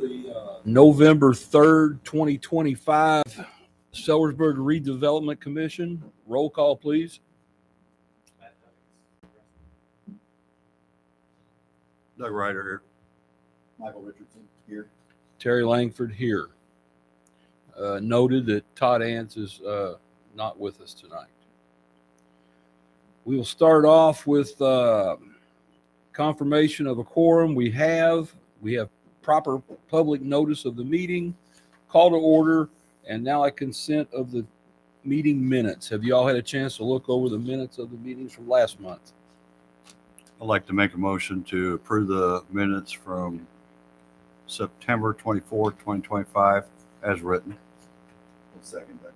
the November 3rd, 2025 Sellersburg Redevelopment Commission. Roll call, please. Doug Ryder here. Michael Richardson here. Terry Langford here. Noted that Todd Ants is not with us tonight. We will start off with confirmation of a quorum. We have proper public notice of the meeting, call to order, and now a consent of the meeting minutes. Have you all had a chance to look over the minutes of the meetings from last month? I'd like to make a motion to approve the minutes from September 24th, 2025 as written. I'll second that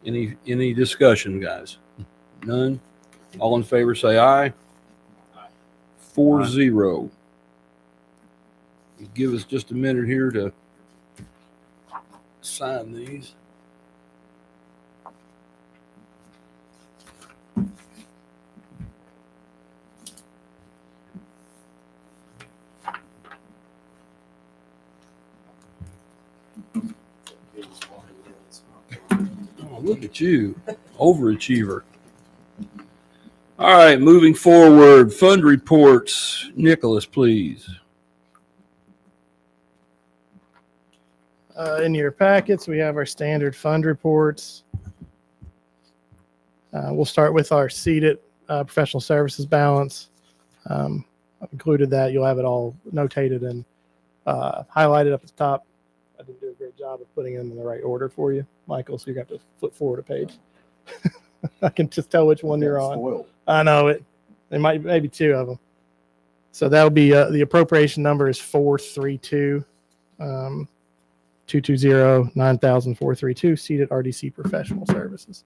motion. Any discussion, guys? None? All in favor say aye. Aye. 4-0. Give us just a minute here to sign these. Oh, look at you, overachiever. All right, moving forward, fund reports. Nicholas, please. In your packets, we have our standard fund reports. We'll start with our seated professional services balance. I've included that. You'll have it all notated and highlighted up at the top. I didn't do a great job of putting them in the right order for you, Michael, so you're going to have to flip forward a page. I can just tell which one you're on. Spoiled. I know it. There might maybe two of them. So that'll be the appropriation number is 432 220 9432 seated RDC professional services.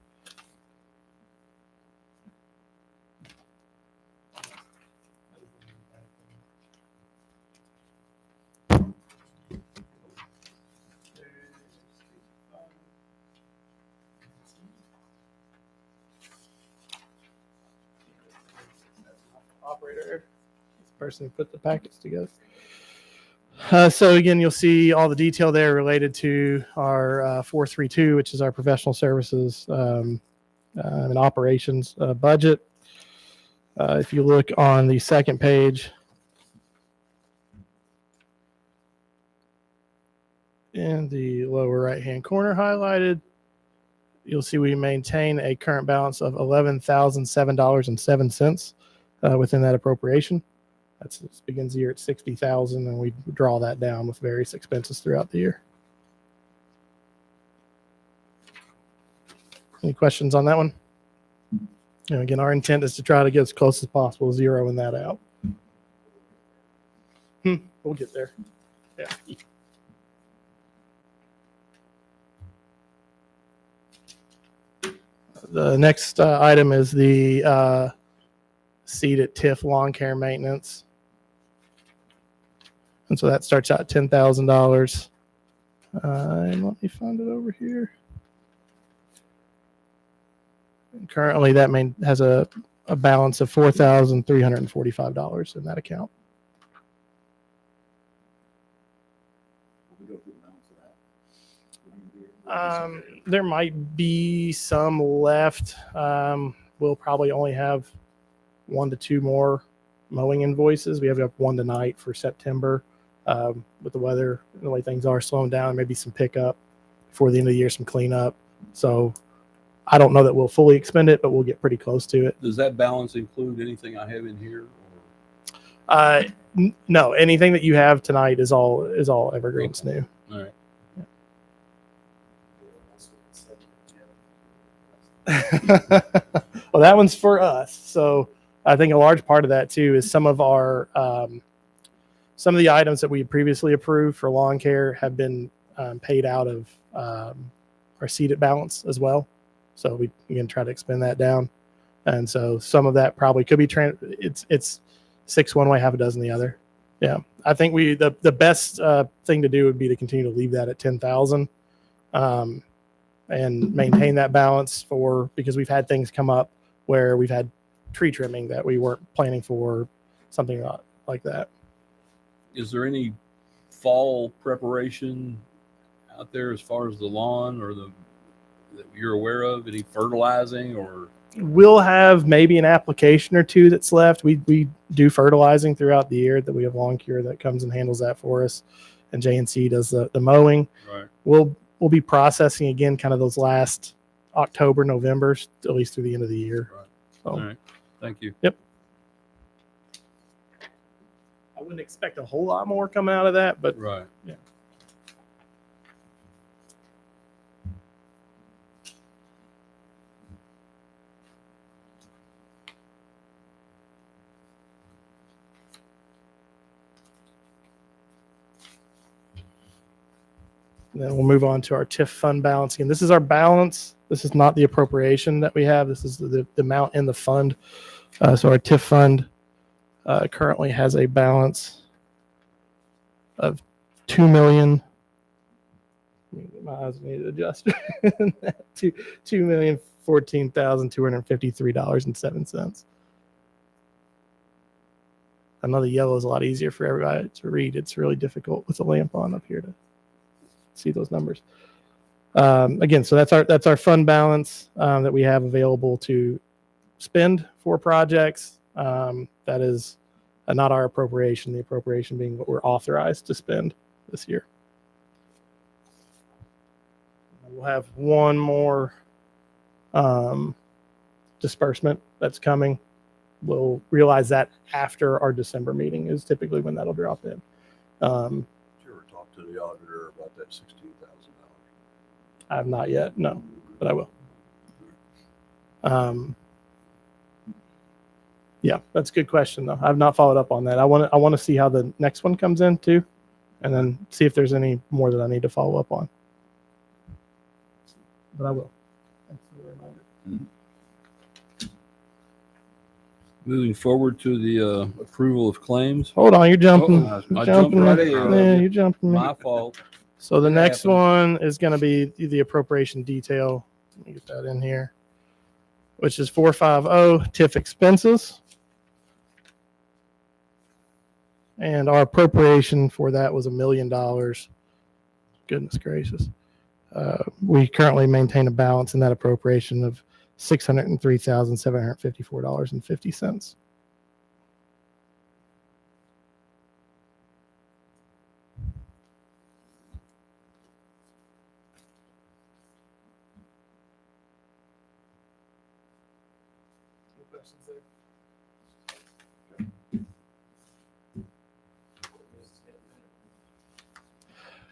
Operator, this person who put the packets together. So again, you'll see all the detail there related to our 432, which is our professional services and operations budget. If you look on the second page, in the lower right-hand corner highlighted, you'll see we maintain a current balance of $11,007.07 within that appropriation. It begins the year at 60,000, and we draw that down with various expenses throughout the year. Any questions on that one? And again, our intent is to try to get as close as possible zeroing that out. We'll get there. Yeah. The next item is the seated TIF lawn care maintenance. And so that starts out at $10,000. And let me find it over here. And currently, that has a balance of $4,345 in that account. Will we go through the balance of that? There might be some left. We'll probably only have 1 to 2 more mowing invoices. We have one tonight for September. With the weather, the way things are slowing down, maybe some pickup before the end of the year, some cleanup. So I don't know that we'll fully expend it, but we'll get pretty close to it. Does that balance include anything I have in here? No, anything that you have tonight is all evergreens new. All right. Well, that one's for us. So I think a large part of that too is some of the items that we had previously approved for lawn care have been paid out of our seated balance as well. So we can try to expend that down. And so some of that probably could be it's 6 one way, half a dozen the other. Yeah, I think the best thing to do would be to continue to leave that at 10,000 and maintain that balance because we've had things come up where we've had tree trimming that we weren't planning for, something like that. Is there any fall preparation out there as far as the lawn or that you're aware of? Any fertilizing or? We'll have maybe an application or two that's left. We do fertilizing throughout the year. That we have Lawn Cure that comes and handles that for us, and J&C does the mowing. Right. We'll be processing again, kind of those last October, November, at least through the end of the year. Right. So, All right. Thank you. Yep. I wouldn't expect a whole lot more coming out of that, but Right. yeah. Then we'll move on to our TIF fund balance. Again, this is our balance. This is not the appropriation that we have. This is the amount in the fund. So our TIF fund currently has a balance of 2 million. My eyes need to adjust. $2,014,253.07. I know the yellow is a lot easier for everybody to read. It's really difficult with the lamp on up here to see those numbers. Again, so that's our fund balance that we have available to spend for projects. That is not our appropriation. The appropriation being what we're authorized to spend this year. We'll have one more disbursement that's coming. We'll realize that after our December meeting is typically when that'll drop in. Did you ever talk to the auditor about that $16,000? I have not yet, no, but I will. Yeah, that's a good question though. I've not followed up on that. I want to see how the next one comes in too, and then see if there's any more that I need to follow up on. But I will. Thanks for the reminder. Moving forward to the approval of claims. Hold on, you're jumping. Uh-oh. You're I jumping jumped right me. ahead. Yeah, you're jumping me. My fault. So the It next happens. one is going to be the appropriation detail. Let me get that in here, which is 450 TIF expenses. And our appropriation for that was $1 million. Goodness gracious. We currently maintain a balance in that appropriation of $603,754.50.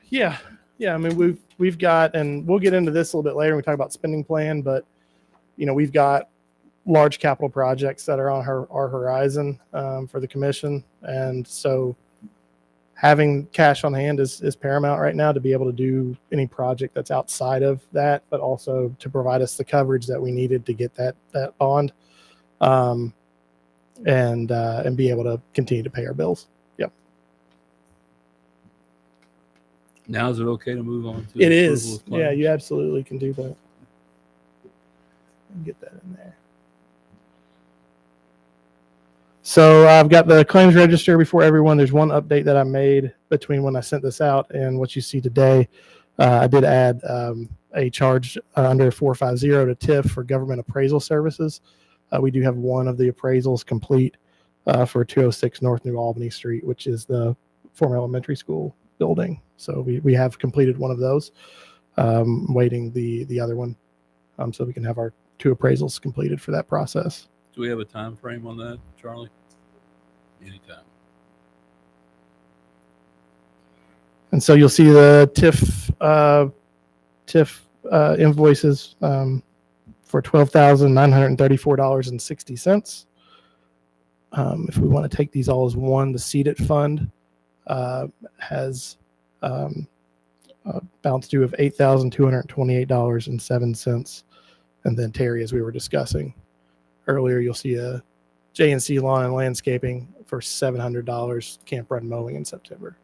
Yeah. I mean, we've got, and we'll get into this a little bit later when we talk about spending plan, but we've got large capital projects that are on our horizon for the commission, and so having cash on hand is paramount right now to be able to do any project that's outside of that, but also to provide us the coverage that we needed to get that bond, and be able to continue to pay our bills. Now is it okay to move on to It approval is. of claims? Yeah, you absolutely can do that. Get that in there. So I've got the claims register before everyone. There's one update that I made between when I sent this out and what you see today. I did add a charge under 450 to TIF for government appraisal services. We do have one of the appraisals complete for 206 North New Albany Street, which is the former elementary school building. So we have completed one of those, waiting the other one, so we can have our 2 appraisals completed for that process. Do we have a time frame on that, Charlie? Anytime. And so you'll see the TIF invoices for $12,934.60. If we want to take these all as one, the seeded fund has a balance due of $8,228.07. And then Terry, as we were discussing earlier, you'll see a J&C Lawn and Landscaping for $700 camp run mowing in September.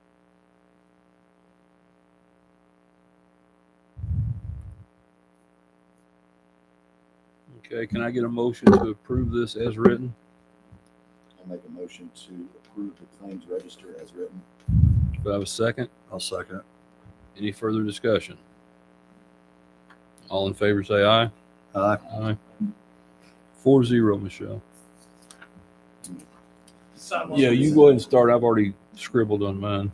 Okay, can I get a motion to approve this as written? I make a motion to approve the claims register as written. Do I have a second? I'll second it. Any further discussion? All in favor say aye. Aye. Aye. 4-0, Michelle. Yeah, you go ahead and start. I've already scribbled on mine.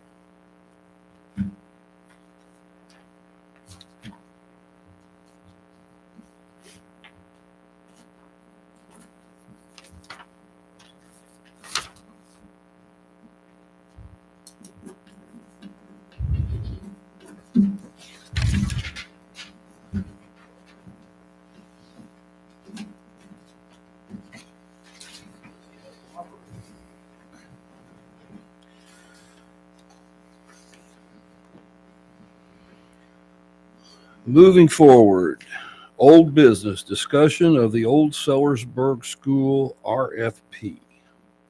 Moving forward, old business discussion of the Old Sellersburg School RFP.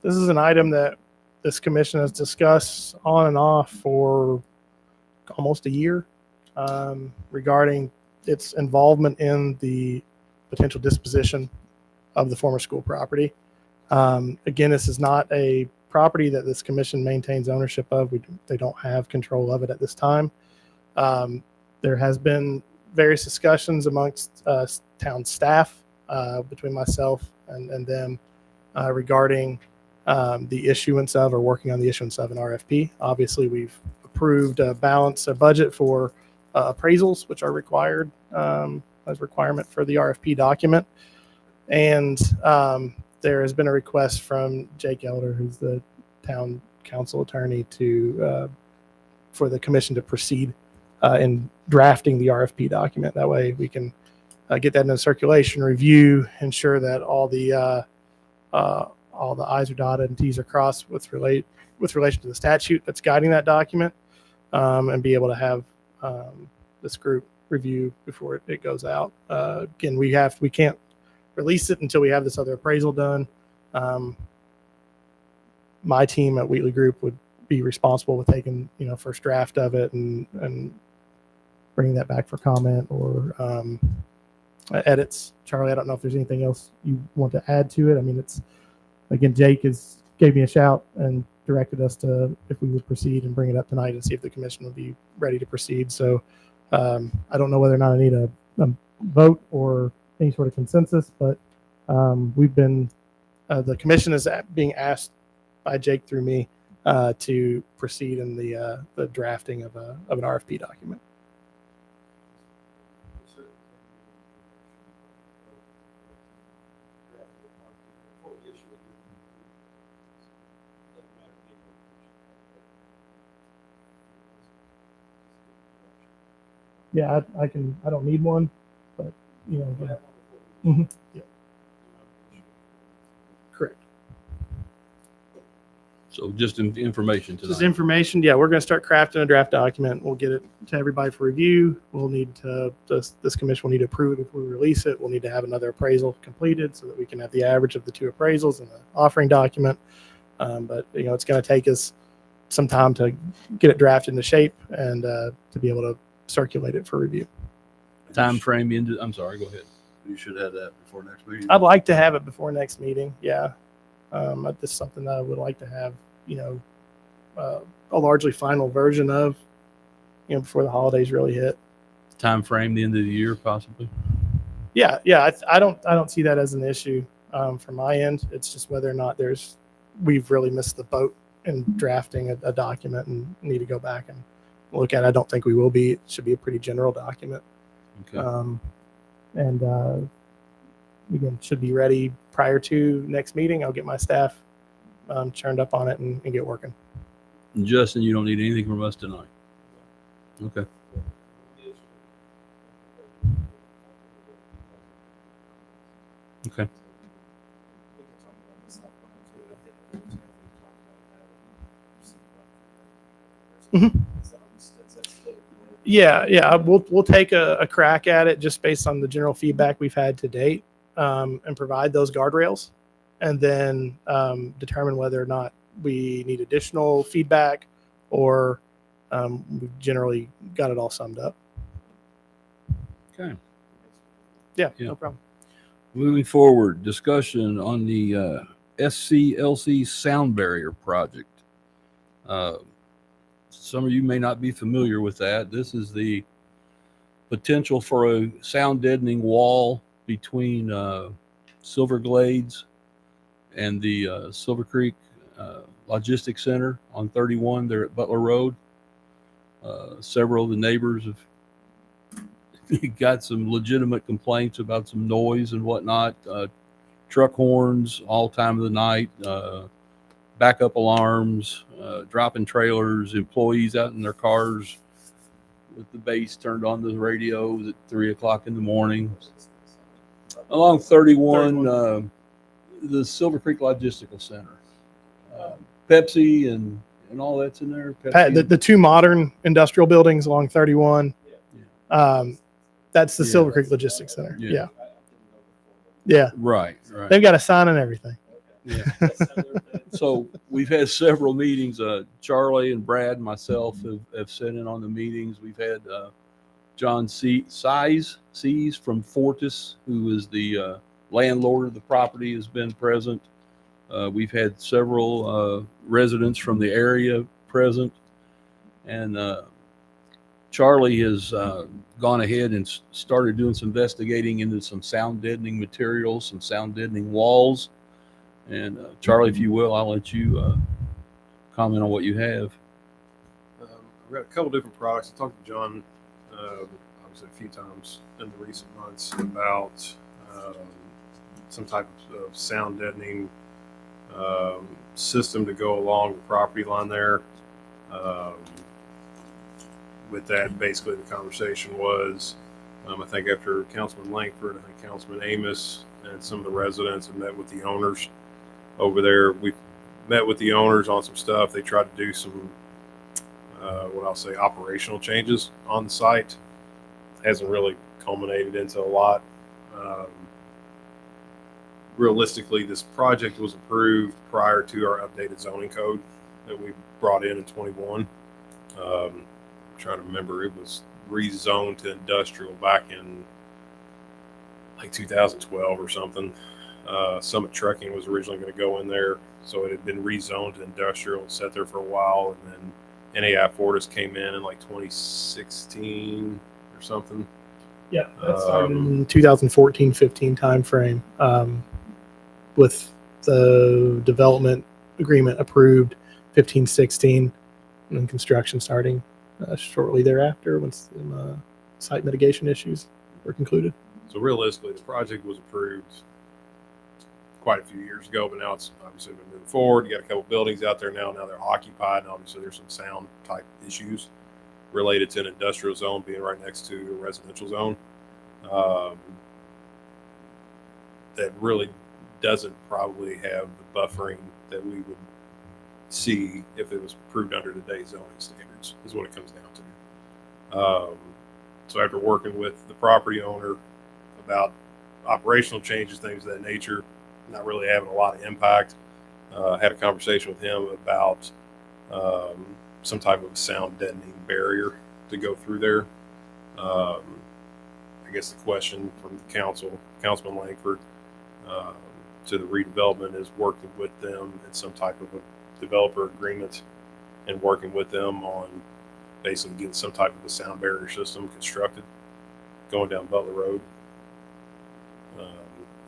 This is an item that this commission has discussed on and off for almost a year regarding its involvement in the potential disposition of the former school property. Again, this is not a property that this commission maintains ownership of. They don't have control of it at this time. There has been various discussions amongst town staff between myself and them regarding the issuance of or working on the issuance of an RFP. Obviously, we've approved a budget for appraisals, which are required as requirement for the RFP document. And there has been a request from Jake Elder, who's the town council attorney, for the commission to proceed in drafting the RFP document. That way we can get that into circulation, review, ensure that all the I's are dotted and T's are crossed with relation to the statute that's guiding that document, and be able to have this group review before it goes out. Again, we can't release it until we have this other appraisal done. My team at Wheatley Group would be responsible with taking first draft of it and bringing that back for comment or edits. Charlie, I don't know if there's anything else you want to add to it. I mean, again, Jake gave me a shout and directed us to if we would proceed and bring it up tonight and see if the commission would be ready to proceed. So I don't know whether or not I need a vote or any sort of consensus, but we've been the commission is being asked by Jake through me to proceed in the drafting of an RFP document. Yeah, I can. I don't need one, but mhm. Yeah. Correct. So just information tonight. Just information. Yeah, we're going to start crafting a draft document. We'll get it to everybody for review. We'll need to this commission will need to approve it before we release it. We'll need to have another appraisal completed so that we can have the average of the two appraisals in the offering document. But it's going to take us some time to get it drafted into shape and to be able to circulate it for review. Time frame into. I'm sorry. Go ahead. You should have that before next meeting. I'd like to have it before next meeting. Yeah, this is something that I would like to have. A largely final version of. Before the holidays really hit. Time frame the end of the year, possibly. Yeah. I don't see that as an issue from my end. It's just whether or not we've really missed the boat in drafting a document and need to go back and look at it. I don't think we will be. It should be a pretty general document. Okay. And again, should be ready prior to next meeting. I'll get my staff churned up on it and get working. And Justin, you don't need anything from us tonight. Okay. Okay. Mhm. Yeah. We'll take a crack at it just based on the general feedback we've had to date, and provide those guardrails, and then determine whether or not we need additional feedback or we've generally got it all summed up. Okay. Yeah. Yeah. No problem. Moving forward, discussion on the SCLC sound barrier project. Some of you may not be familiar with that. This is the potential for a sound deadening wall between Silver Glades and the Silver Creek Logistics Center on 31 there at Butler Road. Several of the neighbors have got some legitimate complaints about some noise and whatnot. Truck horns all time of the night, backup alarms, dropping trailers, employees out in their cars with the bass turned on the radios at 3 o'clock in the morning. Along 31, the Silver Creek Logistical Center. Pepsi and all that's in there. The two modern industrial buildings along 31. That's the Silver Creek Logistics Center. Yeah. Right. They've got a sign and everything. Yeah. So we've had several meetings. Charlie and Brad and myself have sat in on the meetings. We've had John Sees from Fortis, who is the landlord of the property, has been present. We've had several residents from the area present. And Charlie has gone ahead and started doing some investigating into some sound deadening materials, some sound deadening walls. And Charlie, if you will, I'll let you comment on what you have. I've got a couple different products. I talked to John obviously a few times in the recent months about some type of sound deadening system to go along the property line there. With that, basically the conversation was, I think after Councilman Langford, I think Councilman Amos and some of the residents have met with the owners over there. We met with the owners on some stuff. They tried to do some, what I'll say, operational changes on the site. Hasn't really culminated into a lot. Realistically, this project was approved prior to our updated zoning code that we brought in 21. Trying to remember, it was rezoned to industrial back in like 2012 or something. Summit Trucking was originally going to go in there, so it had been rezoned to industrial and sat there for a while, and then NAI Fortis came in like 2016 or something. Yeah, that started in 2014-15 timeframe, with the development agreement approved 15-16, and then construction starting shortly thereafter once site mitigation issues were concluded. So realistically, the project was approved quite a few years ago, but now it's obviously been moving forward. You got a couple buildings out there now. Now they're occupied, and obviously there's some sound type issues related to an industrial zone being right next to a residential zone. That really doesn't probably have the buffering that we would see if it was approved under today's zoning standards, is what it comes down to. So after working with the property owner about operational changes, things of that nature, not really having a lot of impact, had a conversation with him about some type of sound deadening barrier to go through there. I guess the question from the Councilman Langford, to the redevelopment is working with them in some type of a developer agreement and working with them on basically getting some type of a sound barrier system constructed going down Butler Road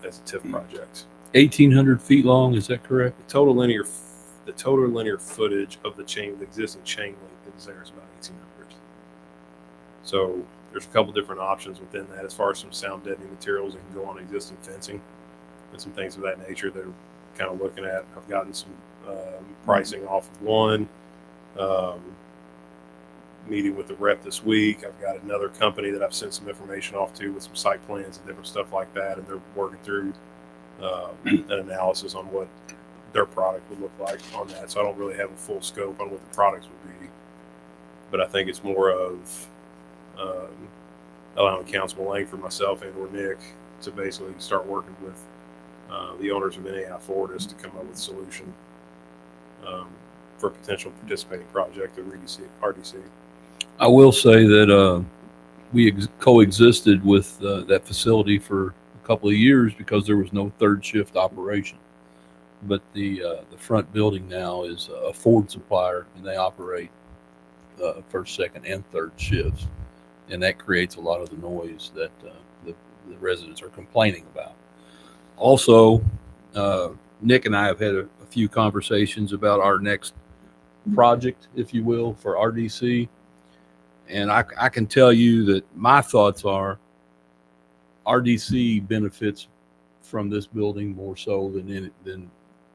as a TIF project. 1,800 feet long, is that correct? The total linear footage of the existing chain link is there is about 1,800. So there's a couple different options within that as far as some sound deadening materials that can go on existing fencing and some things of that nature that are kind of looking at. I've gotten some pricing off of one. Meeting with the rep this week. I've got another company that I've sent some information off to with some site plans and different stuff like that, and they're working through an analysis on what their product would look like on that. So I don't really have a full scope on what the products would be, but I think it's more of allowing Councilman Langford, myself, and or Nick to basically start working with the owners of NAI Fortis to come up with a solution for a potential participating project of RDC. I will say that we coexisted with that facility for a couple of years because there was no third shift operation. but the front building now is a Ford supplier, and they operate first, second, and third shifts, and that creates a lot of the noise that the residents are complaining about. Also, Nick and I have had a few conversations about our next project, if you will, for RDC. And I can tell you that my thoughts are RDC benefits from this building more so than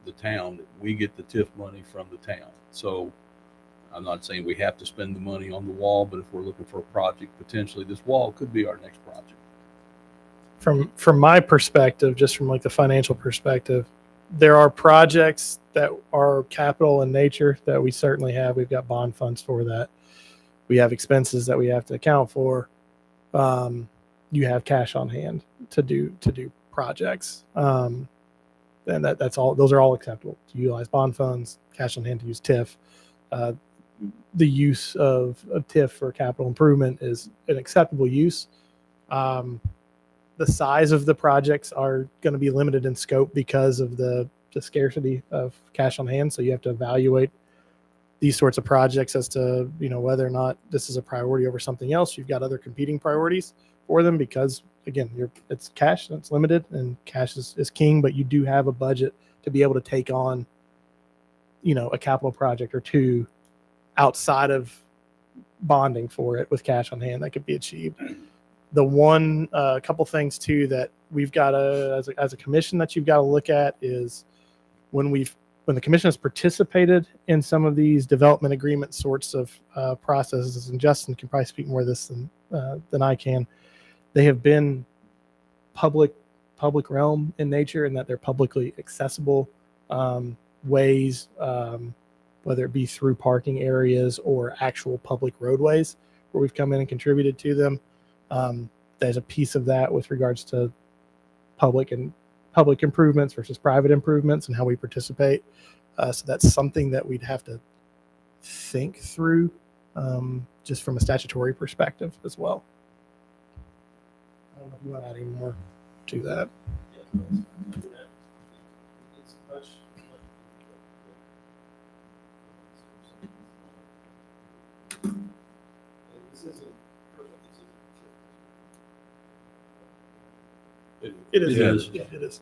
the town. We get the TIF money from the town. So I'm not saying we have to spend the money on the wall, but if we're looking for a project, potentially this wall could be our next project. From my perspective, just from like the financial perspective, there are projects that are capital in nature that we certainly have. We've got bond funds for that. We have expenses that we have to account for. You have cash on hand to do projects, and that's all. Those are all acceptable to utilize bond funds, cash on hand to use TIF. The use of TIF for capital improvement is an acceptable use. The size of the projects are going to be limited in scope because of the scarcity of cash on hand. So you have to evaluate these sorts of projects as to, whether or not this is a priority over something else. You've got other competing priorities for them because, again, it's cash and it's limited, and cash is king, but you do have a budget to be able to take on, a capital project or two outside of bonding for it with cash on hand that could be achieved. The one couple things too that we've got to, as a commission, that you've got to look at is when the commission has participated in some of these development agreement sorts of processes, and Justin can probably speak more of this than I can. They have been public realm in nature, in that they're publicly accessible ways, whether it be through parking areas or actual public roadways where we've come in and contributed to them. There's a piece of that with regards to public improvements versus private improvements and how we participate. So that's something that we'd have to think through, just from a statutory perspective as well. I don't know if you want to add any more to that. It is. It is. Yeah, it is.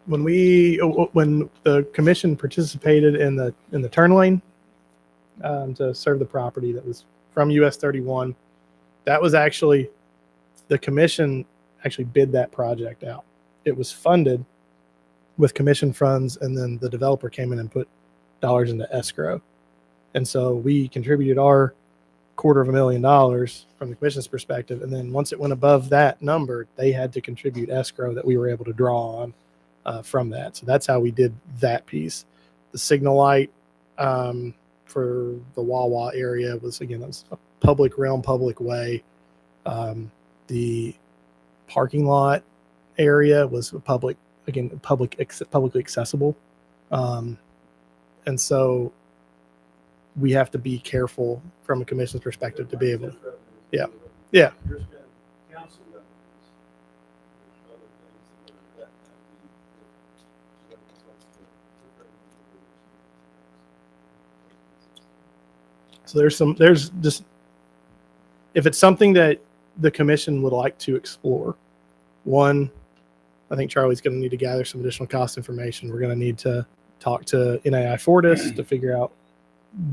When the commission participated in the turn lane to serve the property that was from US 31, that was actually, the commission actually bid that project out. It was funded with commission funds, and then the developer came in and put dollars into escrow. And so we contributed our $250,000 from the commission's perspective. And then once it went above that number, they had to contribute escrow that we were able to draw on from that. So that's how we did that piece. The signal light for the Wawa area was, again, it was a public realm, public way. The parking lot area was publicly accessible. And so we have to be careful from a commission's perspective to be able to, yeah. So there's just, if it's something that the commission would like to explore, one, I think Charlie's going to need to gather some additional cost information. We're going to need to talk to NAI Fortis to figure out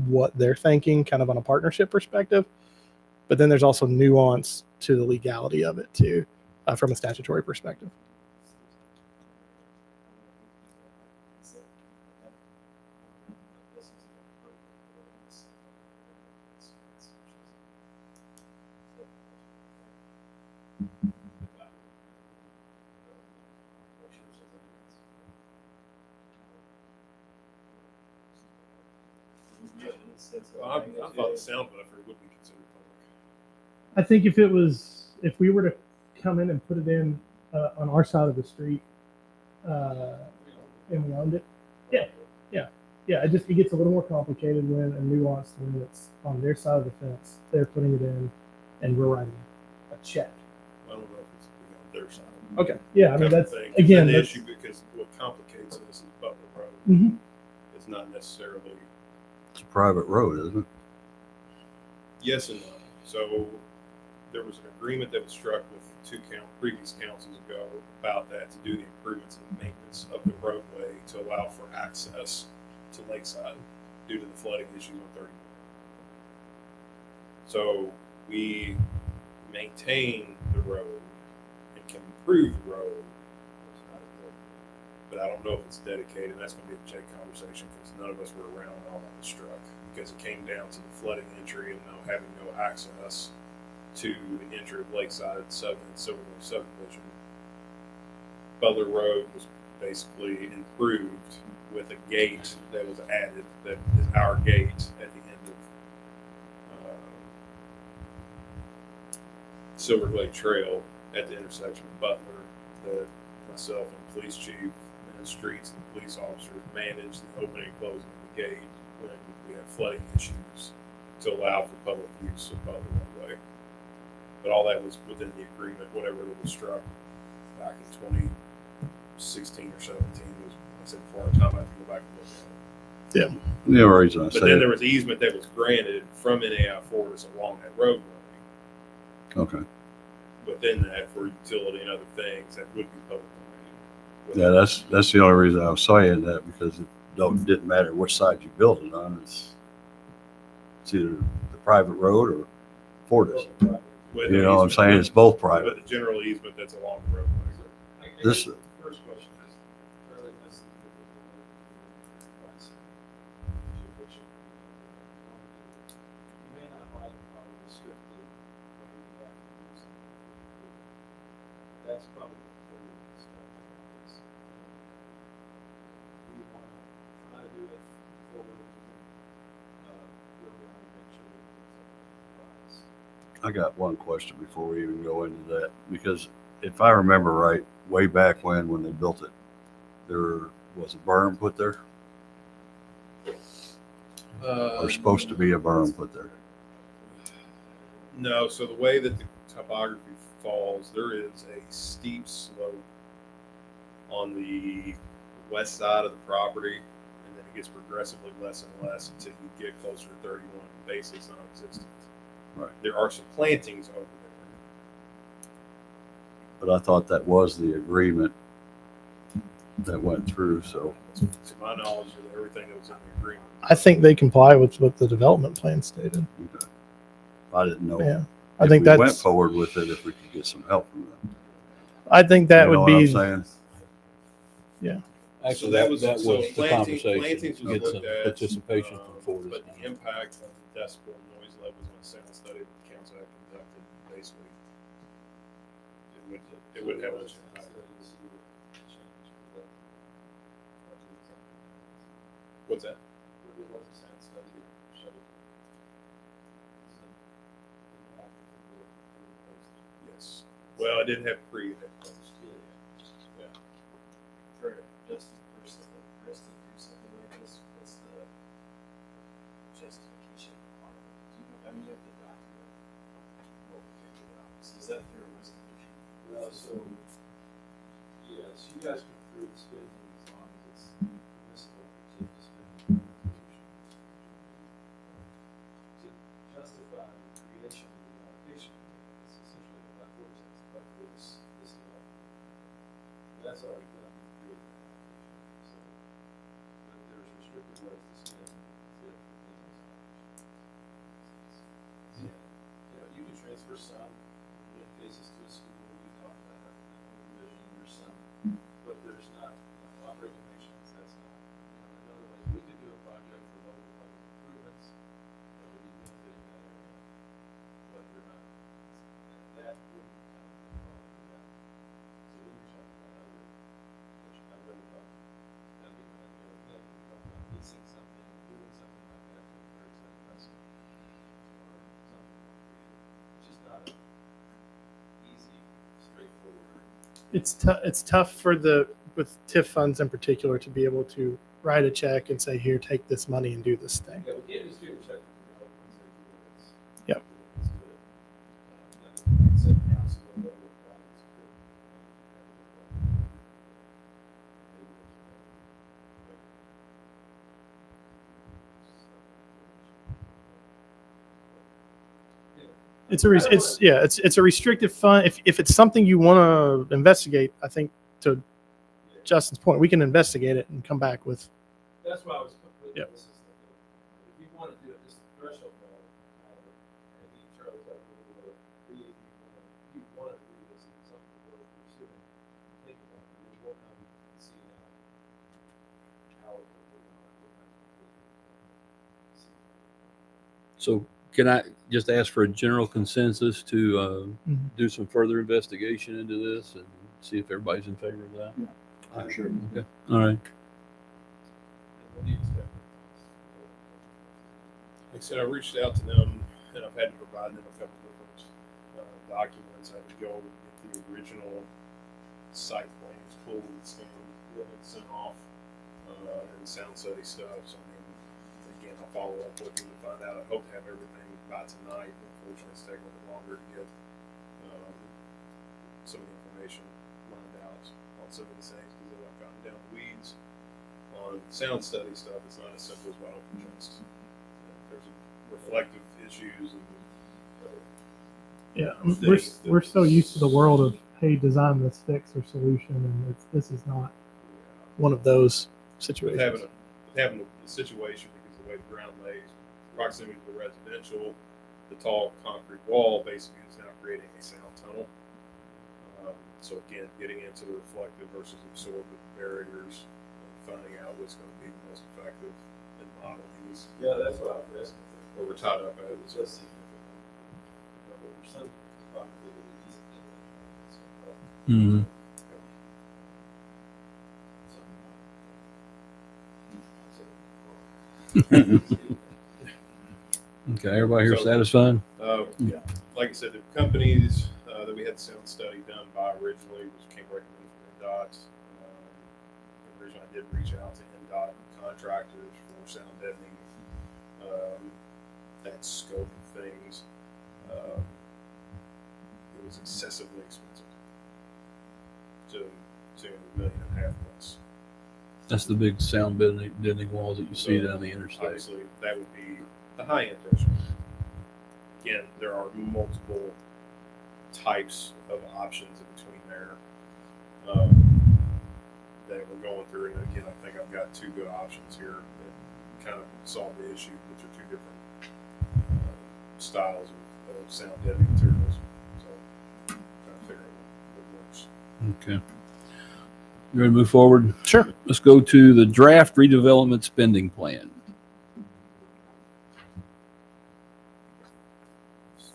what they're thinking kind of on a partnership perspective. But then there's also nuance to the legality of it too, from a statutory perspective. I thought the sound buffer would be considered I think if we were to come in and put it in on our side of the street, and we owned it, yeah, it gets a little more complicated when and nuanced when it's on their side of the fence. They're putting it in, and we're writing a check. I don't know if it's on their side. Okay. Yeah, I mean Kind of that's thing. again the that's, issue, because what complicates this is Butler Road. Mhm. It's not necessarily It's a private road, isn't it? yes and no. So there was an agreement that was struck with previous councils ago about that, to do the improvements and maintenance of the roadway to allow for access to Lakeside due to the flooding issue on 31. So we maintain the road and can improve the road, but I don't know if it's dedicated. That's going to be a Jake conversation, because none of us were around when all that was struck, because it came down to the flooding entry and having no access to the entry of Lakeside Silverwood subdivision. Butler Road was basically improved with a gate that was added, that is our gate at the end of Silver Lake Trail at the intersection of Butler, that myself and police chief and streets and police officers managed the opening and closing of the gate when we have flooding issues, to allow for public use of Butler Roadway. But all that was within the agreement, whatever that was struck back in 2016 or 17 was, I said, before our time. I have to go back and look at it. The only reason I But say then it. there was easement that was granted from NAI Fortis along that roadway. Okay. Within that, for utility and other things that would be public domain. Yeah, that's the only reason I was saying that, because didn't matter which side you built it on. It's either the private road or Fortis. With You the know what I'm easement, saying? It's both With private. the general easement that's along the roadway. This, First question is fairly messy. You may not like how restricted what you have to use. That's probably the third step. We want to try to do it forward. We want to make sure that it's a I got one question before we even go into that, because if I remember right, way back when they built it, there was a berm put there, or supposed to be a berm put there. No, so the way that the topography falls, there is a steep slope on the west side of the property, and then it gets progressively less and less until you get closer to 31. Basically, it's non-existent. Right. There are some plantings over there. But I thought that was the agreement that went through. So To my knowledge, of everything that was in the agreement. I think they comply with what the development plan stated. okay. I didn't know Yeah, I if think we went that's. forward with it, if we could get some help from them. I think that You know would what I'm be. saying? Actually, So that that was was- the so conversation. plantings was Get some looked at, participation from Fortis. But the impact of the decibel noise levels on the sound study that the council had conducted, basically, it would have much impact. What's that? Yes. Well, I didn't have pre. Yeah. For Justin, for us to do something like this, what's the justification on it? I mean, you have to document what we figured out. So is that through a resolution? So, yes, you guys can approve spending as long as it's permissible to spend. To justify the creation of the allocation, it's essentially about 4 cents, but this development. That's already done, you create the allocation. So, but there's restricted ways to spend if within those allocations. Yeah, you can transfer some, in cases to a school, we talked about that, division, there's some, but there's not, operating maintenance, that's not. In other words, we could do a project for local public improvements, that would be benefiting that area, but they're not, that wouldn't kind of fall into that. So when you're talking about other, which I really thought, that'd be kind of the other thing, we're talking about leasing something, doing something like that to encourage that investment, or something more creative, which is not a it's tough with TIF funds in particular to be able to write a check and say, here, take this money and do this thing. Yeah, we can't just do a check. Yep. It's a restricted fund. If it's something you want to investigate, I think to Justin's point, we can investigate it and come back with. That's why I was putting Yep. this as if you want to do it, just threshold value, and you Charlie got a little bit of, you want to do this and something worth pursuing, think about it, and we'll come and see how it would. So can I just ask for a general consensus to do some further investigation into this and see if everybody's in favor of that? I'm sure. Okay. All right. Like I said, I reached out to them and I've had to provide them a couple different documents. I had to go and get the original site plans pulled and scanned and sent off, and sound study stuff. So I mean, again, I'll follow up with them to find out. I hope to have everything by tonight. Unfortunately, it's taking a little longer to get some of the information lined out on some of these things because I've gotten down the weeds on sound study stuff. It's not as simple as what I'm just. There's reflective issues and Yeah, things we're so used to the world of, hey, design this fix or solution, and this is not one of those situations. having a situation because of the way the ground lays, proximity to the residential, the tall concrete wall basically is now creating a sound tunnel. So again, getting into the reflective versus absorptive barriers, and finding out what's going to be the most effective and model these. Yeah, that's what I was asking. Where we're tied up at. It's just something probably easy to do. Mm-hmm. Okay. Everybody here So- satisfied? Yeah. Like I said, the companies that we had the sound study done by originally was came recommended from NDOT. Originally, I did reach out to NDOT contractors for sound deadening, that scope of things. It was excessively expensive to $1.5 million plus. That's the big sound deadening walls that you see down the interstate. Obviously, that would be the high end threshold. Again, there are multiple types of options in between there that we're going through. And again, I think I've got two good options here that kind of solve the issue, which are two different styles of sound deadening materials. So, trying to figure out what works. Okay. You ready to move forward? Sure. Let's go to the draft redevelopment spending plan.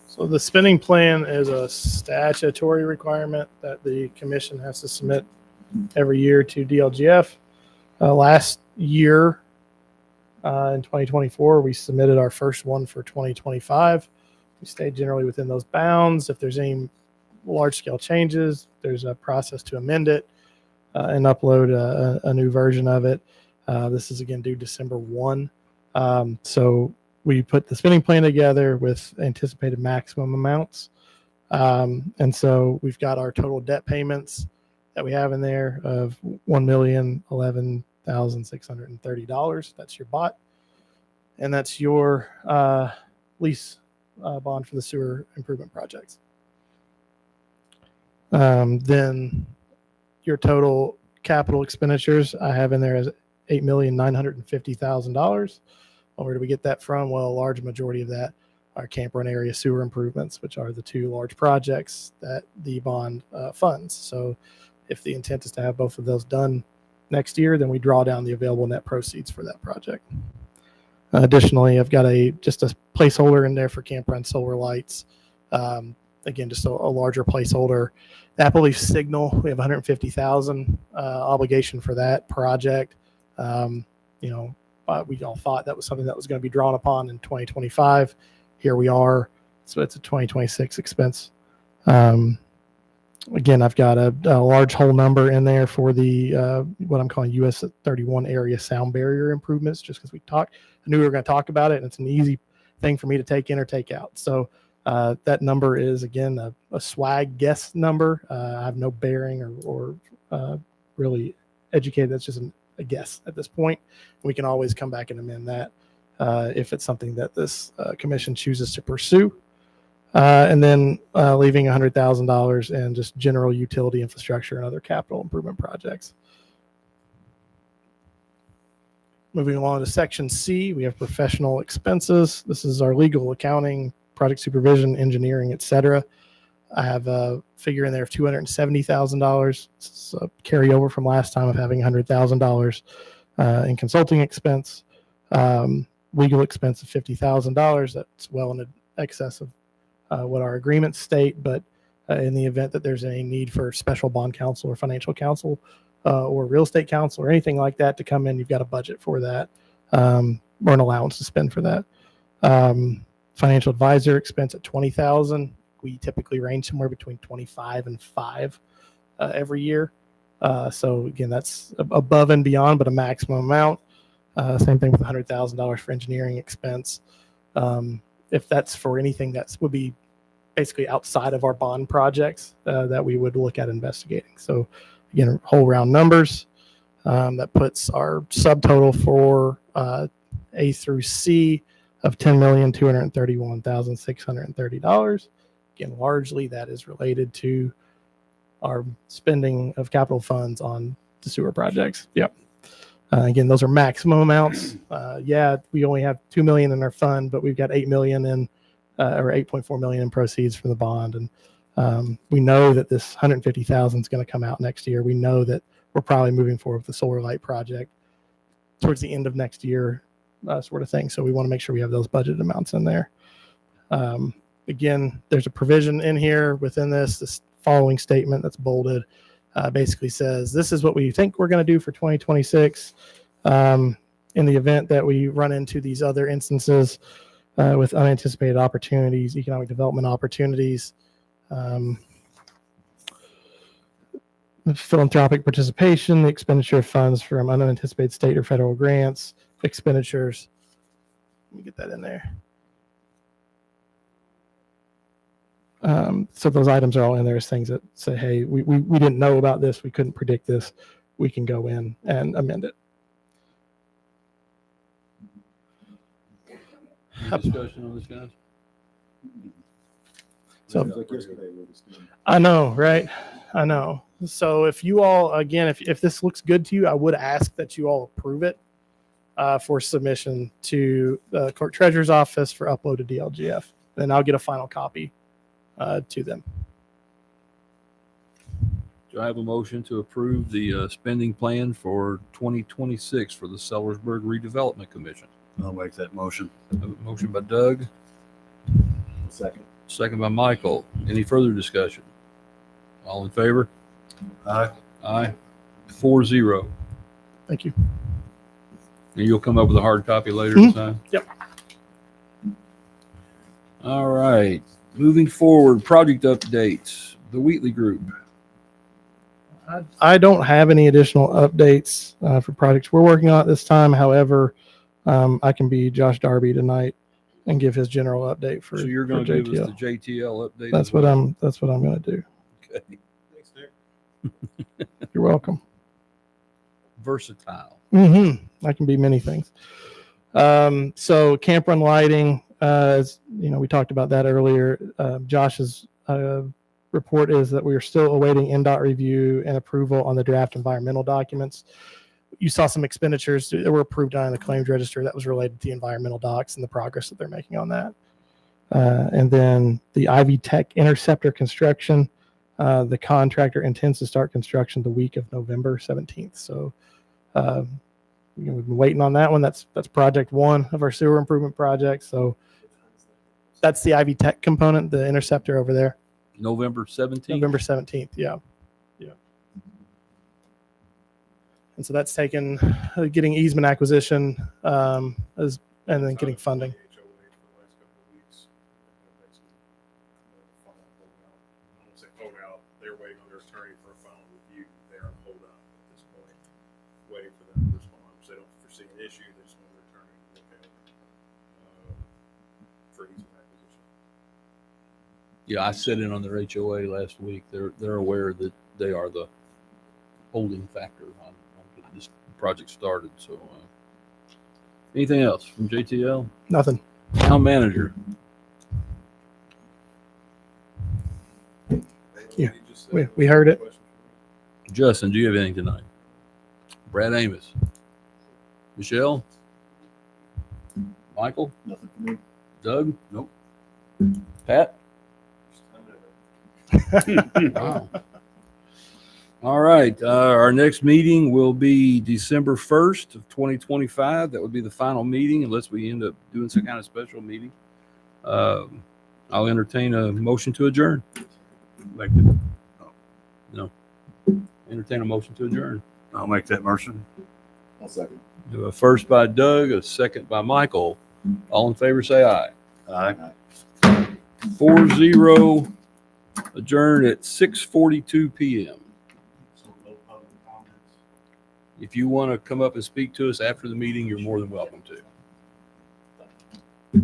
So the spending plan is a statutory requirement that the commission has to submit every year to DLGF. Last year, in 2024, we submitted our first one for 2025. We stayed generally within those bounds. If there's any large scale changes, there's a process to amend it and upload a new version of it. This is again due December 1. So we put the spending plan together with anticipated maximum amounts. And so we've got our total debt payments that we have in there of $1,011,630. That's your bot. And that's your lease bond for the sewer improvement projects. Then your total capital expenditures I have in there as $8,950,000. Where do we get that from? Well, a large majority of that are camp run area sewer improvements, which are the two large projects that the bond funds. So if the intent is to have both of those done next year, then we draw down the available net proceeds for that project. Additionally, I've got just a placeholder in there for camp run solar lights. Again, just a larger placeholder. Apple Leaf Signal, we have 150,000 obligation for that project. We all thought that was something that was going to be drawn upon in 2025. Here we are. So it's a 2026 expense. Again, I've got a large whole number in there for the what I'm calling US 31 area sound barrier improvements, just because I knew we were going to talk about it, and it's an easy thing for me to take in or take out. So that number is, again, a swag guess number. I have no bearing or really educated. That's just a guess at this point. We can always come back and amend that if it's something that this commission chooses to pursue. And then leaving $100,000 in just general utility infrastructure and other capital improvement projects. Moving along to section C, we have professional expenses. This is our legal, accounting, project supervision, engineering, etc. I have a figure in there of $270,000. It's a carryover from last time of having $100,000 in consulting expense. Legal expense of $50,000. That's well in excess of what our agreements state, but in the event that there's any need for special bond counsel or financial counsel or real estate counsel or anything like that to come in, you've got a budget for that or an allowance to spend for that. Financial advisor expense at $20,000. We typically range somewhere between 25 and 5 every year. So again, that's above and beyond, but a maximum amount. Same thing with $100,000 for engineering expense. If that's for anything that would be basically outside of our bond projects that we would look at investigating. So again, whole round numbers. That puts our subtotal for A through C of $10,231,630. Again, largely that is related to our spending of capital funds on the sewer projects. Yep. Again, those are maximum amounts. Yeah, we only have $2 million in our fund, but we've got $8 million in, or $8.4 million in proceeds from the bond, and we know that this $150,000 is going to come out next year. We know that we're probably moving forward with the solar light project towards the end of next year, sort of thing. So we want to make sure we have those budget amounts in there. Again, there's a provision in here within this following statement that's bolded. Basically says this is what we think we're going to do for 2026 in the event that we run into these other instances with unanticipated opportunities, economic development opportunities, philanthropic participation, the expenditure of funds from unanticipated state or federal grants, expenditures. Let me get that in there. So those items are all in there as things that say, hey, we didn't know about this. We couldn't predict this. We can go in and amend it. Any discussion on this, guys? So Like yesterday, we was doing. I know, right? I know. So if you all, again, if this looks good to you, I would ask that you all approve it for submission to the clerk treasurer's office for upload to DLGF. Then I'll get a final copy to them. Do I have a motion to approve the spending plan for 2026 for the Sellersburg Redevelopment Commission? I'll make that motion. I have a motion by Doug, Second. second by Michael. Any further discussion? All in favor? Aye. Aye. 4-0. Thank you. And you'll come up with a hard copy later to sign? Yep. All right. Moving forward, project updates. The Wheatley Group. I don't have any additional updates for projects we're working on at this time. However, I can be Josh Darby tonight and give his general update for. So you're going for to give us JTL. the JTL update? That's as what well? That's what I'm going to do. Okay. Thanks, Nick. You're welcome. Versatile. I can be many things. So camp run lighting, as you know, we talked about that earlier. Josh's report is that we are still awaiting NDOT review and approval on the draft environmental documents. You saw some expenditures that were approved on the claims register that was related to the environmental docs and the progress that they're making on that. And then the Ivy Tech Interceptor construction, the contractor intends to start construction the week of November 17th. So we've been waiting on that one. That's project one of our sewer improvement project. So that's the Ivy Tech component, the interceptor over there. November 17th? November 17th. Yeah. And so that's taken getting easement acquisition and then getting funding. They're waiting Yeah, I sat in on their HOA last week. They're aware that they are the holding factor on getting this project started. So, anything else from JTL? Nothing. Town manager. Yeah, we heard it. Justin, do you have anything tonight? Brad Amos. Michelle? Michael? Nothing for me. Doug? Nope. Pat? Wow. All right. Our next meeting will be December 1st of 2025. That would be the final meeting unless we end up doing some kind of special meeting. I'll entertain a motion to adjourn. Make it- Entertain a motion to adjourn. I'll make that motion. I'll second. Do a first by Doug, a second by Michael. All in favor, say aye. Aye. 4-0 adjourned at 6:42 p.m. So no public comments. If you want to come up and speak to us after the meeting, you're more than welcome to.